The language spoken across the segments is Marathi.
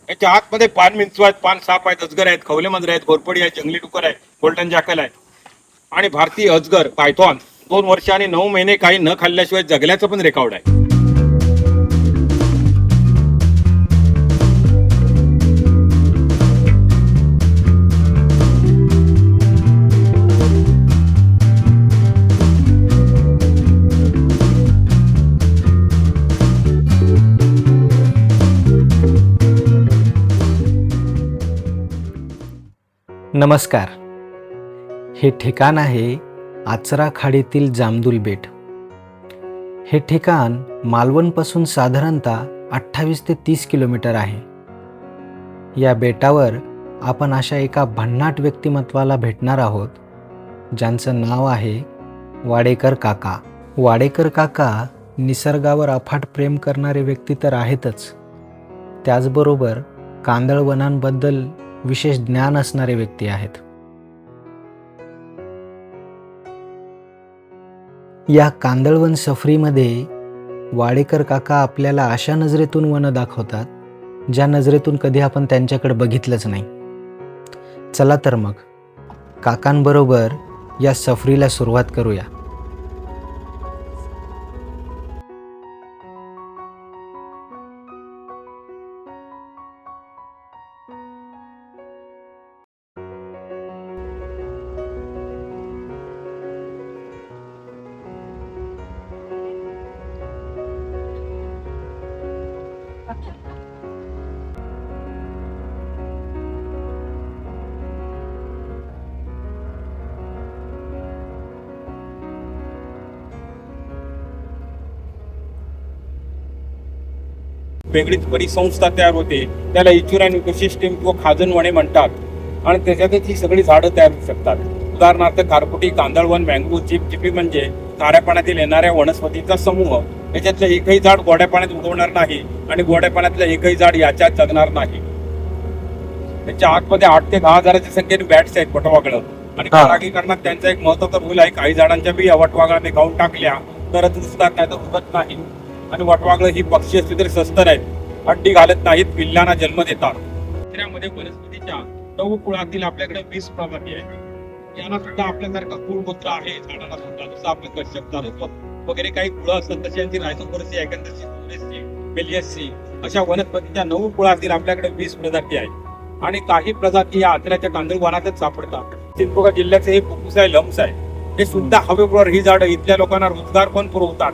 याच्या आतमध्ये पान मिंचू आहेत, पान साप आहेत, अजगर आहेत, खवले मांजरे आहेत, घोरपडी आहे, जंगली डुकर आहे, गोल्डन जॅकल आहे आणि भारतीय अजगर पायथॉन 2 वर्ष आणि 9 महिने काही न खाल्ल्याशिवाय जगल्याचं पण रेकॉर्ड आहे. नमस्कार. हे ठिकाण आहे आचरा खाडीतील जामदुल बेट. हे ठिकाण मालवणपासून साधारणतः 28 ते 30 किलोमीटर आहे. या बेटावर आपण अशा एका भन्नाट व्यक्तिमत्वाला भेटणार आहोत ज्यांचं नाव आहे वाडेकर काका. वाडेकर काका निसर्गावर अफाट प्रेम करणारे व्यक्ती तर आहेतच, त्याचबरोबर कांदळवनांबद्दल विशेष ज्ञान असणारे व्यक्ती आहेत. या कांदळवन सफरीमध्ये वाडेकर काका आपल्याला अशा नजरेतून वन दाखवतात ज्या नजरेतून कधी आपण त्यांच्याकडे बघितलंच नाही. चला तर मग काकांबरोबर या सफरीला सुरुवात करूया. वेगळीच परिसंस्था तयार होते, त्याला इच्युरॅन इकोसिस्टीम किंवा खाजन वने म्हणतात आणि त्याच्यातच ही सगळी झाडं तयार होऊ शकतात. उदाहरणार्थ खारफुटी, कांदळवन, मँग्रोव्ह, चिपचिपी म्हणजे खाऱ्या पाण्यातील येणाऱ्या वनस्पतीचा समूह. याच्यातलं एकही झाड गोड्या पाण्यात उगवणार नाही आणि गोड्या पाण्यातलं एकही झाड याच्यात जगणार नाही. त्याच्या आतमध्ये 8 ते 10 हजाराच्या संख्येने बॅट्स आहेत, वटवागळं, आणि परागीकरणात त्यांचा एक महत्वाचा रोल आहे. काही झाडांच्या बिया वटवागळाने खाऊन टाकल्या तरच रुजतात, नाही तर रुजत नाही. आणि वटवागळं ही पक्षी असली तरी सस्तर आहेत, अंडी घालत नाहीत, पिल्लांना जन्म देतात. त्यामध्ये वनस्पतीच्या 9 कुळातील आपल्याकडे 20 प्रजाती आहेत. यांना सुद्धा आपल्यासारखा कुळगोत्र आहे. झाडांना सुद्धा जसं आपलं कश्यपदार होतं वगैरे काही कुळं असतात तशी यांची रायझोफोरसी, अॅकॅन्थसी, फुलेसी, बेलियसी अशा वनस्पतीच्या 9 कुळातील आपल्याकडे 20 प्रजाती आहेत. आणि काही प्रजाती या आचऱ्याच्या कांदळवनातच सापडतात. सिंधुदुर्ग जिल्ह्याचे हे फुफ्फुस आहे, लम्स आहे. हे सुद्धा हवेबरोबर ही झाडं इथल्या लोकांना रोजगार पण पुरवतात.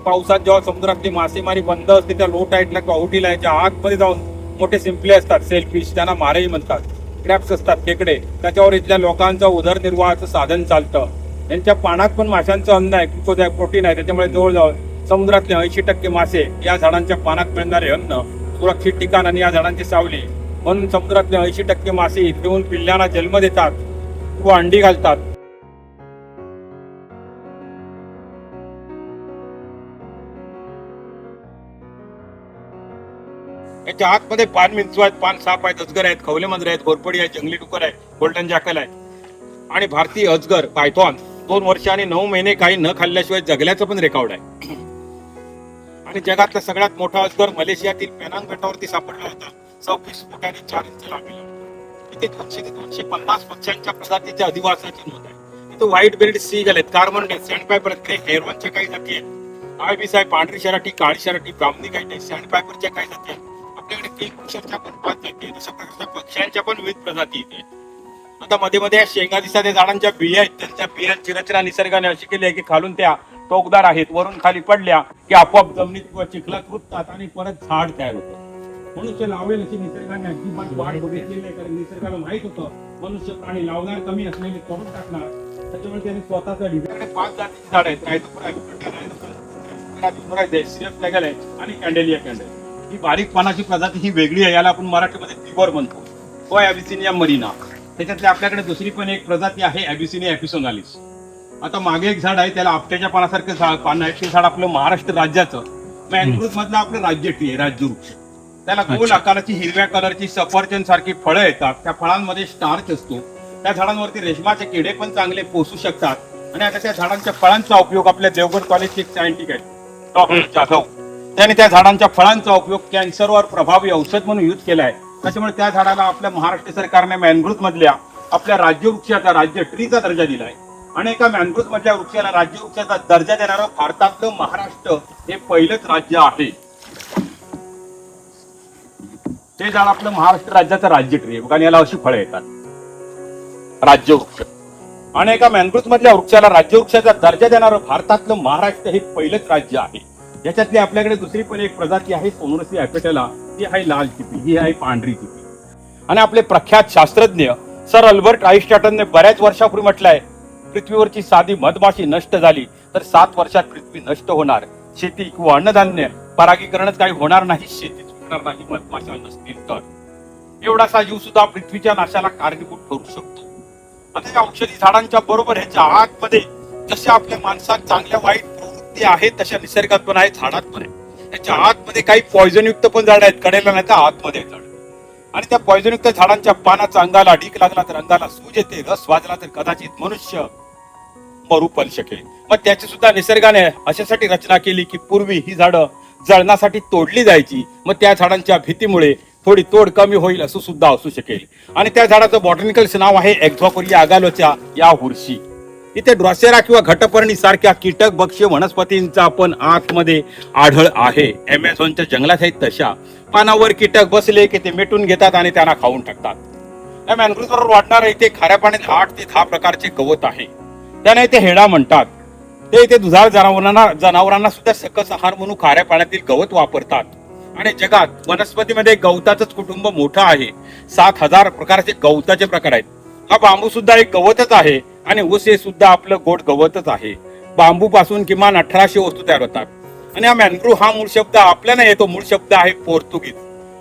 पावसात जेव्हा समुद्रातली मासेमारी बंद असते त्या लो टाईटला कवटीला याच्या आतमध्ये जाऊन मोठे शिंपले असतात, सेलफिश, त्यांना मारेही म्हणतात, क्रॅप्स असतात, खेकडे, त्याच्यावर इथल्या लोकांचं उदरनिर्वाहाचं साधन चालतं. यांच्या पानात पण माशांचं अन्न आहे, ग्लुकोज प्रोटीन आहे. त्याच्यामुळे जवळजवळ समुद्रातले 80% मासे या झाडांच्या पानात मिळणारे अन्न, सुरक्षित ठिकाण आणि या झाडांची सावली, म्हणून समुद्रातले 80% मासे इथे येऊन पिल्लांना जन्म देतात किंवा अंडी घालतात. याच्या आतमध्ये पान मिंचू आहेत, पान साप आहेत, अजगर आहेत, खवले मांजरे आहेत, घोरपडी आहे, जंगली डुकर आहे, गोल्डन जॅकल आहे आणि भारतीय अजगर पायथॉन 2 वर्ष आणि 9 महिने काही न खाल्ल्याशिवाय जगल्याचं पण रेकॉर्ड आहे. आणि जगातला सगळ्यात मोठा अजगर मलेशियातील पेनांग बेटावरती सापडला होता. 24 फूट आणि 4 इंच लांबीला. इथे 200 ते 250 पक्ष्यांच्या प्रजातीच्या अधिवासाची नोंद आहे. इथे व्हाईट बेल्ड सीगल आहेत, कार्बन सँडपायपर आहेत, हेरवनच्या काही जाती आहेत, आयबीस आहे, पांढरी शराटी, काळी शराटी, ब्राह्मणी काही सँडपायपरच्या काही जाती आहेत. आपल्याकडे किंगफिशरच्या पण 5 जाती आहेत. अशा प्रकारच्या पक्ष्यांच्या पण विविध प्रजाती इथे. आता मध्ये मध्ये या शेंगा दिसतात, त्या झाडांच्या बिया आहेत. त्यांच्या बियांची रचना निसर्गाने अशी केली आहे की खालून त्या टोकदार आहेत, वरून खाली पडल्या की आपोआप जमिनीत किंवा चिखलात रुजतात आणि परत झाड तयार होतं. मनुष्य लावेल अशी निसर्गाने अजिबात वाढ बघितलेली नाही, कारण निसर्गाला माहित होतं मनुष्य प्राणी लावणार कमी असलेले करून टाकणार. त्याच्यामुळे त्यांनी स्वतःचा डिझाईन 5 जातीची झाड आहेत, आणि कॅन्डेलिया कॅन्डेल ही बारीक पानाची प्रजाती ही वेगळी आहे. याला आपण मराठीमध्ये तिबर म्हणतो, तो ॲबिसिनिया मरिना. त्याच्यातली आपल्याकडे दुसरी पण एक प्रजाती आहे, ॲबिसिनिया ॲपिसोनालिस. आता मागे एक झाड आहे, त्याला आपट्याच्या पानासारखं पान आहे. ते झाड आपलं महाराष्ट्र राज्याचं मँग्रोव्ह मधलं आपलं राज्य ट्री आहे, राज्यवृक्ष. त्याला गोल आकाराची हिरव्या कलरची सफरचंद सारखी फळं येतात. त्या फळांमध्ये स्टार्च असतो. त्या झाडांवरती रेशमाचे किडे पण चांगले पोसू शकतात. आणि आता त्या झाडांच्या फळांचा उपयोग आपल्या देवगड कॉलेजचे एक सायंटिस्ट आहेत डॉक्टर जाधव, त्याने त्या झाडांच्या फळांचा उपयोग कॅन्सरवर प्रभावी औषध म्हणून यूज केलाय. त्याच्यामुळे त्या झाडाला आपल्या महाराष्ट्र सरकारने मॅनग्रोव्ह मधल्या आपल्या राज्य वृक्षाचा, राज्य ट्रीचा दर्जा दिलाय. आणि एका मॅनग्रोव्ह मधल्या वृक्षाला राज्य वृक्षाचा दर्जा देणारं भारतातलं महाराष्ट्र हे पहिलंच राज्य आहे. ते झाड आपलं महाराष्ट्र राज्याचं राज्य ट्री आहे. कारण याला अशी फळं येतात, राज्य वृक्ष. आणि एका मॅनग्रोव्ह मधल्या वृक्षाला राज्य वृक्षाचा दर्जा देणारं भारतातलं महाराष्ट्र हे पहिलंच राज्य आहे. याच्यातली आपल्याकडे दुसरी पण एक प्रजाती आहे सोनरसी ॲपेटला. ती आहे लाल चिपी, ही आहे पांढरी चिपी. आणि आपले प्रख्यात शास्त्रज्ञ सर अल्बर्ट आईन्स्टाईनने बऱ्याच वर्षापूर्वी म्हटलंय, पृथ्वीवरची साधी मधमाशी नष्ट झाली तर 7 वर्षात पृथ्वी नष्ट होणार. शेती किंवा अन्नधान्य परागीकरणच काही होणार नाही, शेतीच होणार नाही मधमाशा नसतील तर. एवढासा जीव सुद्धा पृथ्वीच्या नाशाला कारणीभूत ठरू शकतो. आता या औषधी झाडांच्या बरोबर ह्याच्या आतमध्ये जशा आपल्या माणसात चांगल्या वाईट प्रवृत्ती आहेत तशा निसर्गात पण आहेत, झाडात पण आहे. त्याच्या आतमध्ये काही पॉइझन युक्त पण झाड आहेत, कडेला नाही तर आतमध्ये झाड. आणि त्या पॉइझन युक्त झाडांच्या पानाचा अंगाला डीक लागला तर अंगाला सूज येते, रस वाजला तर कदाचित मनुष्य मरू पण शकेल. मग त्याची सुद्धा निसर्गाने अशासाठी रचना केली की पूर्वी ही झाडं जळणासाठी तोडली जायची. मग त्या झाडांच्या भीतीमुळे थोडी तोड कमी होईल असं सुद्धा असू शकेल. आणि त्या झाडाचं बॉटनिकल्स नाव आहे एक्झॉकोरिया अगालोच्या या बुरशी. इथे ड्रॉसेरा किंवा घटपर्णी सारख्या कीटक भक्ष्य वनस्पतींचा पण आतमध्ये आढळ आहे. अमेझॉनच्या जंगलात आहेत तशा. पानावर कीटक बसले की ते मिटून घेतात आणि त्यांना खाऊन टाकतात. या मॅनग्रोव्ह बरोबर वाढणारं इथे खाऱ्या पाण्यात 8 ते 10 प्रकारचे गवत आहे. त्याने इथे हेडा म्हणतात. ते इथे दुधाळ जनावरांना सुद्धा सकस आहार म्हणून खाऱ्या पाण्यातील गवत वापरतात. आणि जगात वनस्पतीमध्ये गवताचंच कुटुंब मोठं आहे. 7000 प्रकारचे गवताचे प्रकार आहेत. हा बांबू सुद्धा एक गवतच आहे आणि ऊस हे सुद्धा आपलं गोड गवतच आहे. बांबू पासून किमान 1800 वस्तू तयार होतात. आणि हा मॅनग्रोव्ह हा मूळ शब्द आपल्याला येतो, मूळ शब्द आहे पोर्तुगीज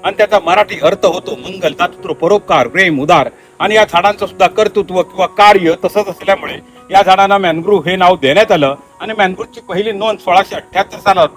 आणि त्याचा मराठी अर्थ होतो मंगल, दातृत्व, परोपकार, प्रेम, उदार. आणि या झाडांचं सुद्धा कर्तृत्व किंवा कार्य तसंच असल्यामुळे या झाडांना मॅनग्रोव्ह हे नाव देण्यात आलं. आणि मॅनग्रोव्हची पहिली नोंद 1678 सालात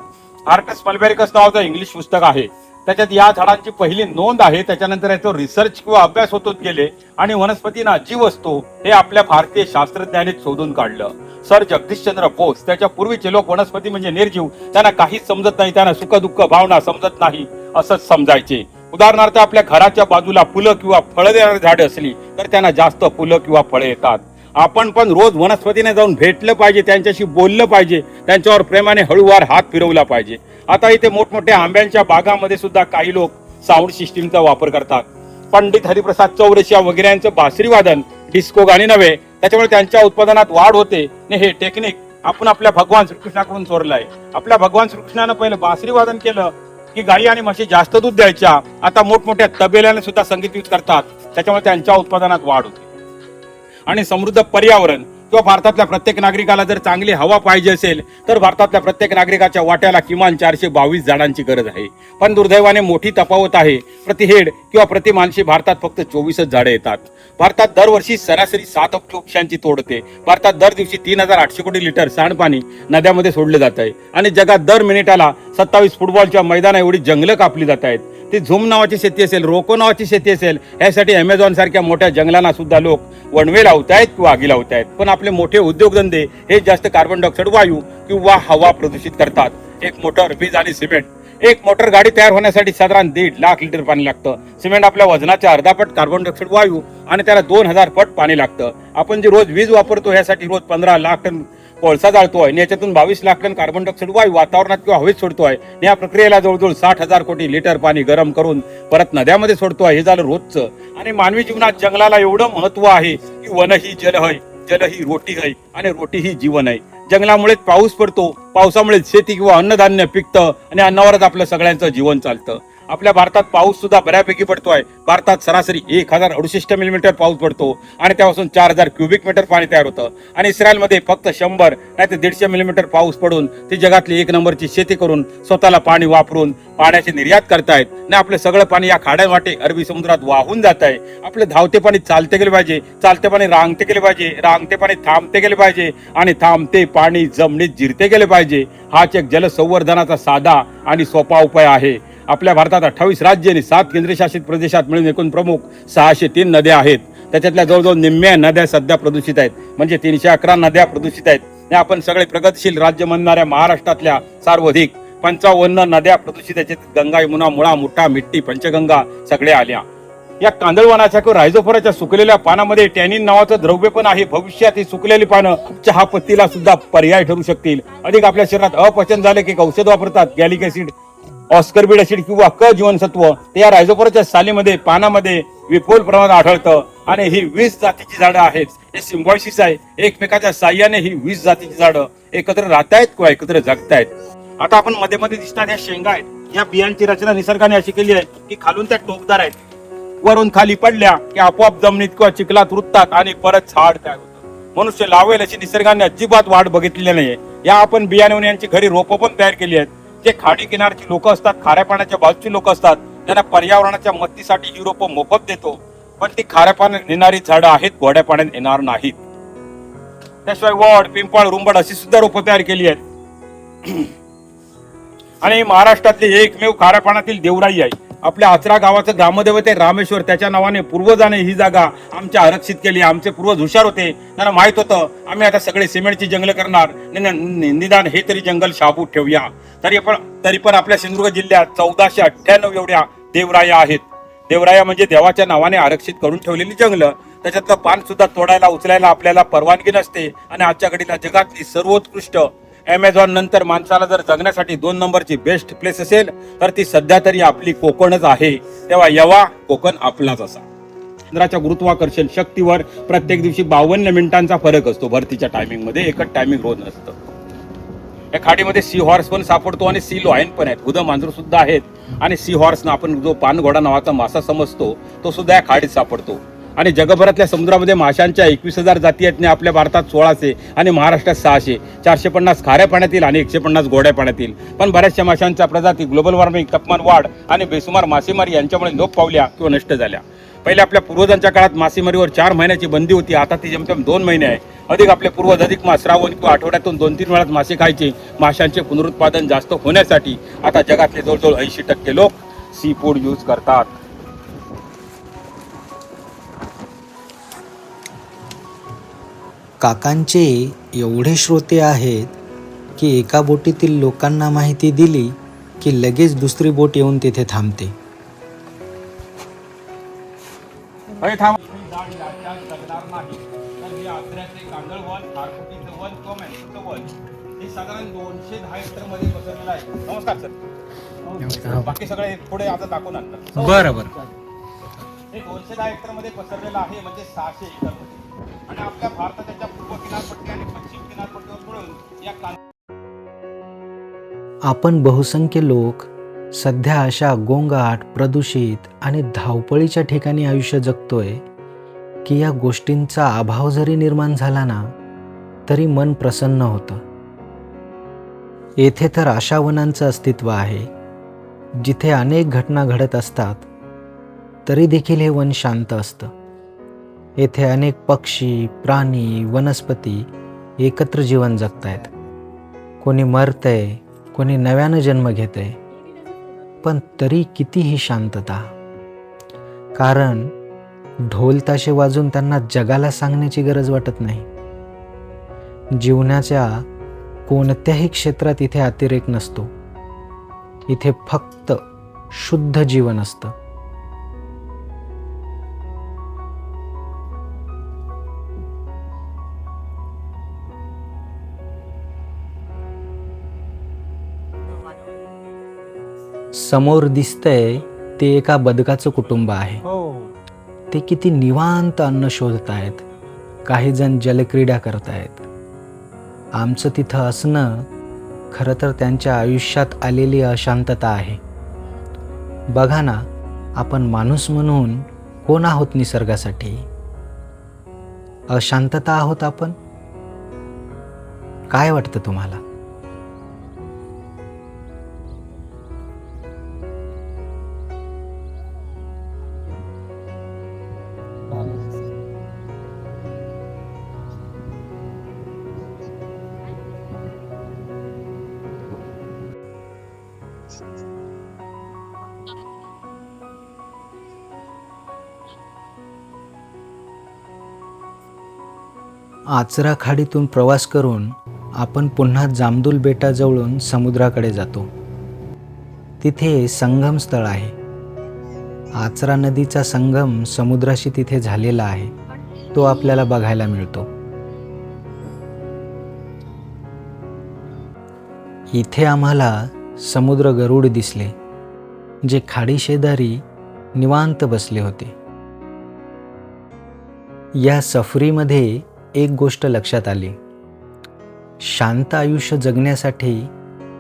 आर्टस मल्बेरिकस नावाचं इंग्लिश पुस्तक आहे, त्याच्यात या झाडांची पहिली नोंद आहे. त्याच्यानंतर याचा रिसर्च किंवा अभ्यास होतच गेले आणि वनस्पतींना जीव असतो हे आपल्या भारतीय शास्त्रज्ञांनी शोधून काढलं. सर जगदीशचंद्र बोस, त्याच्या पूर्वीचे लोक वनस्पती म्हणजे निर्जीव, त्यांना काहीच समजत नाही, त्यांना सुख दुःख भावना समजत नाही असंच समजायचे. उदाहरणार्थ आपल्या घराच्या बाजूला फुलं किंवा फळं देणारी झाडे असली तर त्यांना जास्त फुलं किंवा फळे येतात. आपण पण रोज वनस्पतीने जाऊन भेटलं पाहिजे, त्यांच्याशी बोललं पाहिजे, त्यांच्यावर प्रेमाने हळूवार हात फिरवला पाहिजे. आता इथे मोठमोठ्या आंब्यांच्या बागामध्ये सुद्धा काही लोक साऊंड सिस्टीमचा वापर करतात. पंडित हरिप्रसाद चौरसिया वगैरे यांचं बासरी वादन डिस्को गाणी नव्हे, त्याच्यामुळे त्यांच्या उत्पादनात वाढ होते. हे टेक्निक आपण आपल्या भगवान श्रीकृष्णाकडून चोरलंय. आपल्या भगवान श्रीकृष्णानं पहिलं बासरी वादन केलं की गायी आणि म्हशी जास्त दूध द्यायच्या. आता मोठमोठ्या तबेल्याने सुद्धा संगीत यूज करतात, त्याच्यामुळे त्यांच्या उत्पादनात वाढ होते. आणि समृद्ध पर्यावरण किंवा भारतातल्या प्रत्येक नागरिकाला जर चांगली हवा पाहिजे असेल तर भारतातल्या प्रत्येक नागरिकाच्या वाट्याला किमान 422 झाडांची गरज आहे. पण दुर्दैवाने मोठी तफावत आहे. प्रति हेड किंवा प्रति माणशी भारतात फक्त 24च झाडे येतात. भारतात दरवर्षी सरासरी 7 अब्ज वृक्षांची तोड होते. भारतात दर दिवशी 3800 कोटी लिटर सांडपाणी नद्यामध्ये सोडले जात आहे. आणि जगात दर मिनिटाला 27 फुटबॉलच्या मैदाना एवढी जंगलं कापली जात आहेत. ती झूम नावाची शेती असेल, रोको नावाची शेती असेल, यासाठी अमेझॉन सारख्या मोठ्या जंगलांना सुद्धा लोक वणवे लावतायत किंवा आगी लावतायत. पण आपले मोठे उद्योगधंदे हे जास्त कार्बन डायऑक्साईड वायू किंवा हवा प्रदूषित करतात. एक मोटर, वीज आणि सिमेंट. एक मोटर गाडी तयार होण्यासाठी साधारण 1.5 लाख लिटर पाणी लागतं. सिमेंट आपल्या वजनाच्या अर्धापट कार्बन डायऑक्साईड वायू आणि त्याला 2000 पट पाणी लागतं. आपण जे रोज वीज वापरतो यासाठी रोज 15 लाख टन कोळसा जाळतोय आणि याच्यातून 22 लाख टन कार्बन डायऑक्साईड वायू वातावरणात किंवा हवेत सोडतोय. या प्रक्रियेला जवळजवळ 60,000 कोटी लिटर पाणी गरम करून परत नद्यामध्ये सोडतोय. हे झालं रोजचं. आणि मानवी जीवनात जंगलाला एवढं महत्व आहे की वन ही जल है, जल ही रोटी है आणि रोटी ही जीवन आहे. जंगलामुळेच पाऊस पडतो, पावसामुळेच शेती किंवा अन्नधान्य पिकतं आणि अन्नावरच आपलं सगळ्यांचं जीवन चालतं. आपल्या भारतात पाऊस सुद्धा बऱ्यापैकी पडतोय. भारतात सरासरी 1068 मिलीमीटर पाऊस पडतो आणि त्यापासून 4000 क्युबिक मीटर पाणी तयार होतं. आणि इस्रायलमध्ये फक्त 100 नाही तर 150 मिलीमीटर पाऊस पडून ती जगातली 1 नंबरची शेती करून स्वतःला पाणी वापरून पाण्याची निर्यात करतायत. आणि आपलं सगळं पाणी या खाड्यांवाटे अरबी समुद्रात वाहून जात आहे. आपलं धावते पाणी चालते गेले पाहिजे, चालते पाणी रांगते गेले पाहिजे, रांगते पाणी थांबते गेले पाहिजे आणि थांबते पाणी जमिनीत जिरते गेले पाहिजे. हाच एक जलसंवर्धनाचा साधा आणि सोपा उपाय आहे. आपल्या भारतात 28 राज्य आणि 7 केंद्रशासित प्रदेशात मिळून एकूण प्रमुख 603 नद्या आहेत. त्याच्यातल्या जवळजवळ निम्म्या नद्या सध्या प्रदूषित आहेत, म्हणजे 311 नद्या प्रदूषित आहेत. हे आपण सगळे प्रगतशील राज्य म्हणणाऱ्या महाराष्ट्रातल्या सर्वाधिक 55 नद्या प्रदूषित आहेत. गंगा, यमुना, मुळा, मुठा, मिट्टी, पंचगंगा सगळे आल्या. या कांदळवनाच्या किंवा रायझोफोराच्या सुकलेल्या पानामध्ये टॅनिन नावाचं द्रव्य पण आहे. भविष्यात ही सुकलेली पानं चहापत्तीला सुद्धा पर्याय ठरू शकतील. अधिक आपल्या शरीरात अपचन झाले की औषध वापरतात. गॅलिक ऍसिड, ऑस्कर्बिक ऍसिड किंवा क जीवनसत्व ते या रायझोफोराच्या सालीमध्ये पानामध्ये विपुल प्रमाणात आढळतं. आणि ही 20 जातीची झाडं आहेत. हे सिम्बॉयसिस आहे. एकमेकाच्या साह्याने ही 20 जातीची झाडं एकत्र राहतायत किंवा एकत्र जगतायत. आता आपण मध्ये मध्ये दिसतात ह्या शेंगा आहेत. या बियांची रचना निसर्गाने अशी केली आहे की खालून त्या टोकदार आहेत, वरून खाली पडल्या की आपोआप जमिनीत किंवा चिखलात रुततात आणि परत झाड तयार होतं. मनुष्य लावेल अशी निसर्गाने अजिबात वाट बघितलेली नाहीये. या आपण बियाणे यांची घरी रोपं पण तयार केली आहेत. जे खाडी किनारची लोक असतात, खाऱ्या पाण्याच्या बाजूची लोक असतात, त्यांना पर्यावरणाच्या मदतीसाठी ही रोपं मोफत देतो. पण ती खाऱ्या पाण्यात येणारी झाडं आहेत, गोड्या पाण्यात येणार नाहीत. त्याशिवाय वड, पिंपळ, रुंबड अशी सुद्धा रोपं तयार केली आहेत. आणि महाराष्ट्रातली एकमेव खाऱ्या पाण्यातील देवराई आहे. आपल्या आचरा गावाचं ग्रामदैवत आहे रामेश्वर. त्याच्या नावाने पूर्वजाने ही जागा आमच्या आरक्षित केली. आमचे पूर्वज हुशार होते. त्यांना माहित होतं आम्ही आता सगळे सिमेंटची जंगल करणार, निदान हे तरी जंगल शाबूत ठेवूया. तरी पण आपल्या सिंधुदुर्ग जिल्ह्यात 1498 एवढ्या देवराया आहेत. देवराया म्हणजे देवाच्या नावाने आरक्षित करून ठेवलेली जंगलं. त्याच्यातलं पान सुद्धा तोडायला उचलायला आपल्याला परवानगी नसते. आणि आजच्या घडीला जगातली सर्वोत्कृष्ट अमेझॉन नंतर माणसाला जर जगण्यासाठी 2 नंबरची बेस्ट प्लेस असेल तर ती सध्या तरी आपली कोकणच आहे. तेव्हा यवा कोकण आपलाच असा. चंद्राच्या गुरुत्वाकर्षण शक्तीवर प्रत्येक दिवशी 52 मिनिटांचा फरक असतो. भरतीच्या टायमिंग मध्ये एकच टायमिंग रोज नसतं. या खाडीमध्ये सी हॉर्स पण सापडतो आणि सी लॉयन पण आहेत. उद मांजर सुद्धा आहेत. आणि सी हॉर्स आपण जो पानघोडा नावाचा मासा समजतो तो सुद्धा या खाडीत सापडतो. आणि जगभरातल्या समुद्रामध्ये माशांच्या 21,000 जाती आहेत. आपल्या भारतात 1600 आणि महाराष्ट्रात 600. 450 खाऱ्या पाण्यातील आणि 150 गोड्या पाण्यातील. पण बऱ्याचशा माशांच्या प्रजाती ग्लोबल वॉर्मिंग, तापमान वाढ आणि बेसुमार मासेमारी यांच्यामुळे लोप पावल्या किंवा नष्ट झाल्या. पहिले आपल्या पूर्वजांच्या काळात मासेमारीवर 4 महिन्याची बंदी होती. आता ती जमतेम 2 महिने आहे. अधिक आपले पूर्वज अधिक मास श्रावण किंवा आठवड्यातून 2-3 वेळात मासे खायचे. माशांचे पुनरुत्पादन जास्त होण्यासाठी आता जगातले जवळजवळ 80% लोक सी फूड यूज करतात. काकांचे एवढे श्रोते आहेत की एका बोटीतील लोकांना माहिती दिली की लगेच दुसरी बोट येऊन तिथे थांबते. साधारण 210 हेक्टर मध्ये पसरलेला आहे. नमस्कार सर. बाकी सगळे पुढे आता दाखवून आणतात. बरं बरं. हे 210 हेक्टर मध्ये पसरलेलं आहे, म्हणजे 600 एकर मध्ये. आणि आपल्या भारताच्या पूर्व किनारपट्टी आणि पश्चिम किनारपट्टीवर मिळून या आपण बहुसंख्य लोक सध्या अशा गोंगाट, प्रदूषित आणि धावपळीच्या ठिकाणी आयुष्य जगतोय की या गोष्टींचा अभाव जरी निर्माण झाला ना तरी मन प्रसन्न होतं. येथे तर अशा वनांचं अस्तित्व आहे जिथे अनेक घटना घडत असतात तरी देखील हे वन शांत असतं. येथे अनेक पक्षी, प्राणी, वनस्पती एकत्र जीवन जगतायत. कोणी मरतंय, कोणी नव्यानं जन्म घेतंय, पण तरी कितीही शांतता. कारण ढोल ताशे वाजून त्यांना जगाला सांगण्याची गरज वाटत नाही. जीवनाच्या कोणत्याही क्षेत्रात इथे अतिरेक नसतो. इथे फक्त शुद्ध जीवन असतं. समोर दिसतंय ते एका बदकाचं कुटुंब आहे. ते किती निवांत अन्न शोधतायत. काही जण जलक्रीडा करतायत. आमचं तिथं असणं खरं तर त्यांच्या आयुष्यात आलेली अशांतता आहे. बघा ना, आपण माणूस म्हणून कोण आहोत निसर्गासाठी? अशांतता आहोत आपण? काय वाटतं तुम्हाला? आचरा खाडीतून प्रवास करून आपण पुन्हा जामदुल बेटाजवळून समुद्राकडे जातो. तिथे संगम स्थळ आहे. आचरा नदीचा संगम समुद्राशी तिथे झालेला आहे, तो आपल्याला बघायला मिळतो. इथे आम्हाला समुद्र गरुड दिसले, जे खाडी शेजारी निवांत बसले होते. या सफरीमध्ये एक गोष्ट लक्षात आली. शांत आयुष्य जगण्यासाठी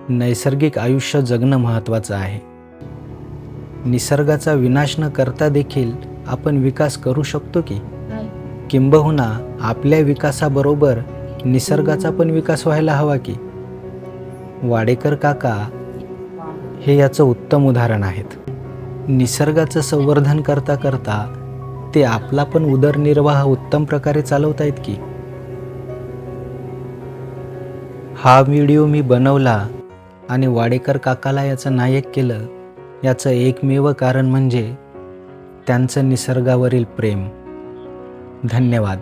नैसर्गिक आयुष्य जगणं महत्त्वाचं आहे. निसर्गाचा विनाश न करता देखील आपण विकास करू शकतो की, किंबहुना आपल्या विकासाबरोबर निसर्गाचा पण विकास व्हायला हवा की. वाडेकर काका हे याचं उत्तम उदाहरण आहेत. निसर्गाचं संवर्धन करता करता ते आपला पण उदरनिर्वाह उत्तम प्रकारे चालवतायत की. हा व्हिडिओ मी बनवला आणि वाडेकर काकाला याचं नायक केलं, याचं एकमेव कारण म्हणजे त्यांचं निसर्गावरील प्रेम. धन्यवाद.